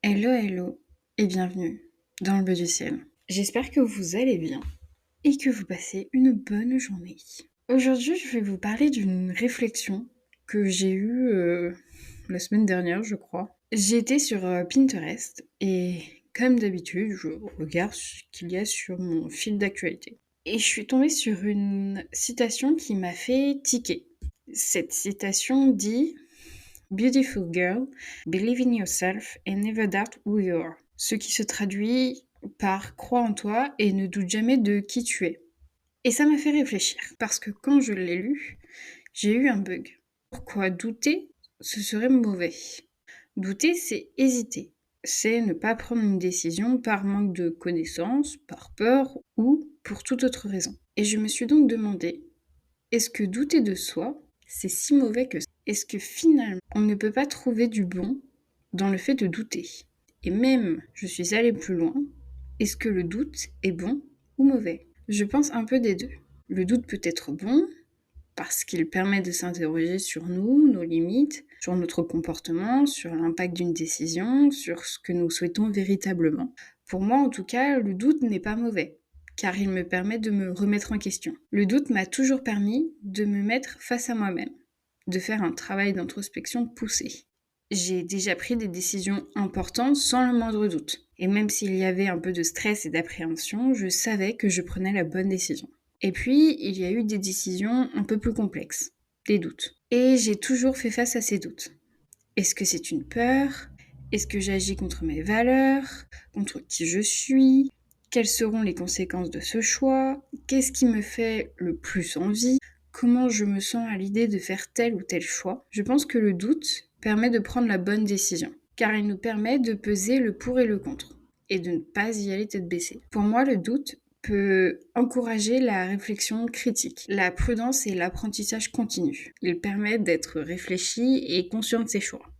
Hello, hello et bienvenue dans le bleu du ciel. J'espère que vous allez bien et que vous passez une bonne journée. Aujourd'hui, je vais vous parler d'une réflexion que j'ai eue la semaine dernière, je crois. J'étais sur Pinterest et comme d'habitude, je regarde ce qu'il y a sur mon fil d'actualité. Et je suis tombée sur une citation qui m'a fait tiquer. Cette citation dit Beautiful girl, believe in yourself and never doubt who you are. Ce qui se traduit par crois en toi et ne doute jamais de qui tu es. Et ça m'a fait réfléchir, parce que quand je l'ai lu, j'ai eu un bug. Pourquoi douter, ce serait mauvais? Douter, c'est hésiter. C'est ne pas prendre une décision par manque de connaissances, par peur ou pour toute autre raison. Et je me suis donc demandé, est-ce que douter de soi, c'est si mauvais que ça? Est-ce que finalement, on ne peut pas trouver du bon dans le fait de douter? Et même, je suis allée plus loin, est-ce que le doute est bon ou mauvais? Je pense un peu des deux. Le doute peut être bon parce qu'il permet de s'interroger sur nous, nos limites, sur notre comportement, sur l'impact d'une décision, sur ce que nous souhaitons véritablement. Pour moi, en tout cas, le doute n'est pas mauvais, car il me permet de me remettre en question. Le doute m'a toujours permis de me mettre face à moi-même, de faire un travail d'introspection poussé. J'ai déjà pris des décisions importantes sans le moindre doute. Et même s'il y avait un peu de stress et d'appréhension, je savais que je prenais la bonne décision. Et puis, il y a eu des décisions un peu plus complexes, des doutes. Et j'ai toujours fait face à ces doutes. Est-ce que c'est une peur? Est-ce que j'agis contre mes valeurs? Contre qui je suis? Quelles seront les conséquences de ce choix? Qu'est-ce qui me fait le plus envie? Comment je me sens à l'idée de faire tel ou tel choix? Je pense que le doute permet de prendre la bonne décision, car il nous permet de peser le pour et le contre, et de ne pas y aller tête baissée. Pour moi, le doute peut encourager la réflexion critique, la prudence et l'apprentissage continu. Il permet d'être réfléchi et conscient de ses choix,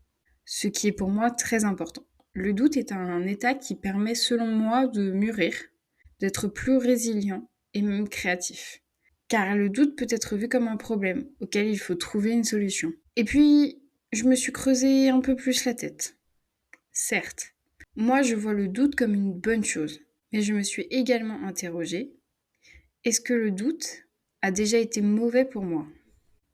ce qui est pour moi très important. Le doute est un état qui permet, selon moi, de mûrir, d'être plus résilient et même créatif. Car le doute peut être vu comme un problème auquel il faut trouver une solution. Et puis, je me suis creusé un peu plus la tête. Certes, moi je vois le doute comme une bonne chose, mais je me suis également interrogée, est-ce que le doute a déjà été mauvais pour moi?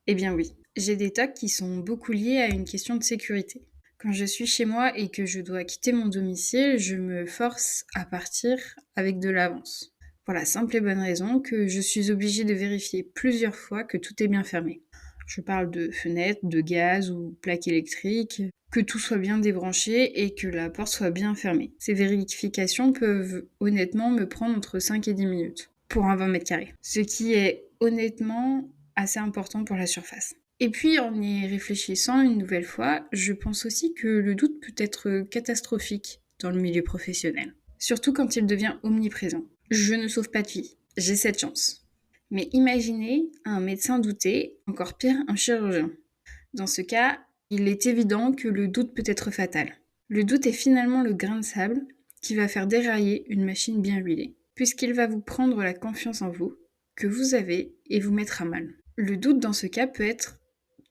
Eh bien oui, j'ai des tocs qui sont beaucoup liés à une question de sécurité. Quand je suis chez moi et que je dois quitter mon domicile, je me force à partir avec de l'avance. Pour la simple et bonne raison que je suis obligée de vérifier plusieurs fois que tout est bien fermé. Je parle de fenêtres, de gaz ou plaques électriques, que tout soit bien débranché et que la porte soit bien fermée. Ces vérifications peuvent honnêtement me prendre entre 5 et 10 minutes pour un 20 mètres carrés. Ce qui est honnêtement assez important pour la surface. Et puis, en y réfléchissant une nouvelle fois, je pense aussi que le doute peut être catastrophique dans le milieu professionnel. Surtout quand il devient omniprésent. Je ne sauve pas de vie, j'ai cette chance. Mais imaginez un médecin douter, encore pire, un chirurgien. Dans ce cas, il est évident que le doute peut être fatal. Le doute est finalement le grain de sable qui va faire dérailler une machine bien huilée, puisqu'il va vous prendre la confiance en vous que vous avez et vous mettre à mal. Le doute dans ce cas peut être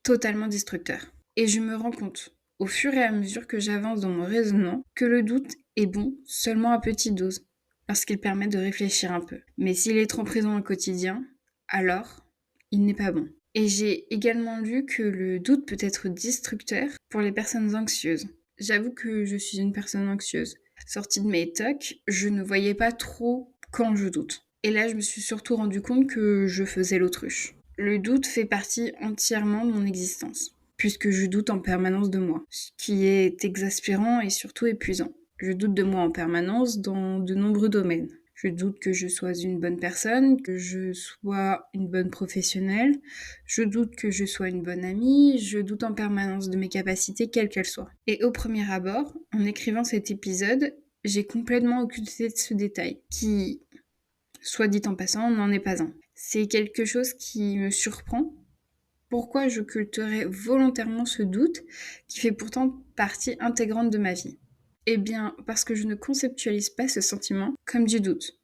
totalement destructeur. Et je me rends compte, au fur et à mesure que j'avance dans mon raisonnement, que le doute est bon seulement à petite dose, parce qu'il permet de réfléchir un peu. Mais s'il est trop présent au quotidien, alors il n'est pas bon. Et j'ai également lu que le doute peut être destructeur pour les personnes anxieuses. J'avoue que je suis une personne anxieuse. Sortie de mes tocs, je ne voyais pas trop quand je doute. Et là, je me suis surtout rendu compte que je faisais l'autruche. Le doute fait partie entièrement de mon existence, puisque je doute en permanence de moi, ce qui est exaspérant et surtout épuisant. Je doute de moi en permanence dans de nombreux domaines. Je doute que je sois une bonne personne, que je sois une bonne professionnelle, je doute que je sois une bonne amie, je doute en permanence de mes capacités, quelles qu'elles soient. Et au premier abord, en écrivant cet épisode, j'ai complètement occulté ce détail, qui, soit dit en passant, n'en est pas un. C'est quelque chose qui me surprend. Pourquoi j'occulterais volontairement ce doute qui fait pourtant partie intégrante de ma vie? Eh bien, parce que je ne conceptualise pas ce sentiment comme du doute,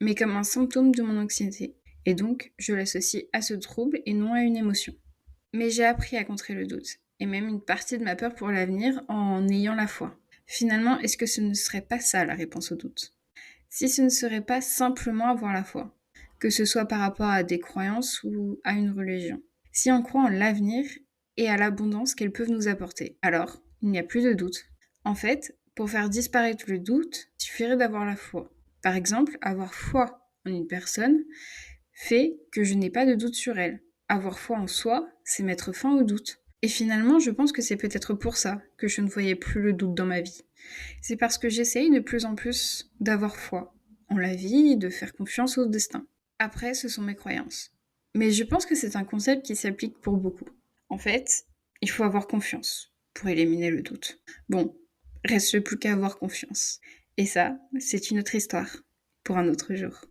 mais comme un symptôme de mon anxiété. Et donc, je l'associe à ce trouble et non à une émotion. Mais j'ai appris à contrer le doute, et même une partie de ma peur pour l'avenir en ayant la foi. Finalement, est-ce que ce ne serait pas ça la réponse au doute? Si ce ne serait pas simplement avoir la foi, que ce soit par rapport à des croyances ou à une religion. Si on croit en l'avenir et à l'abondance qu'elles peuvent nous apporter, alors il n'y a plus de doute. En fait, pour faire disparaître le doute, il suffirait d'avoir la foi. Par exemple, avoir foi en une personne fait que je n'ai pas de doute sur elle. Avoir foi en soi, c'est mettre fin au doute. Et finalement, je pense que c'est peut-être pour ça que je ne voyais plus le doute dans ma vie. C'est parce que j'essaye de plus en plus d'avoir foi en la vie, de faire confiance au destin. Après, ce sont mes croyances. Mais je pense que c'est un concept qui s'applique pour beaucoup. En fait, il faut avoir confiance pour éliminer le doute. Bon, reste plus qu'à avoir confiance. Et ça, c'est une autre histoire pour un autre jour.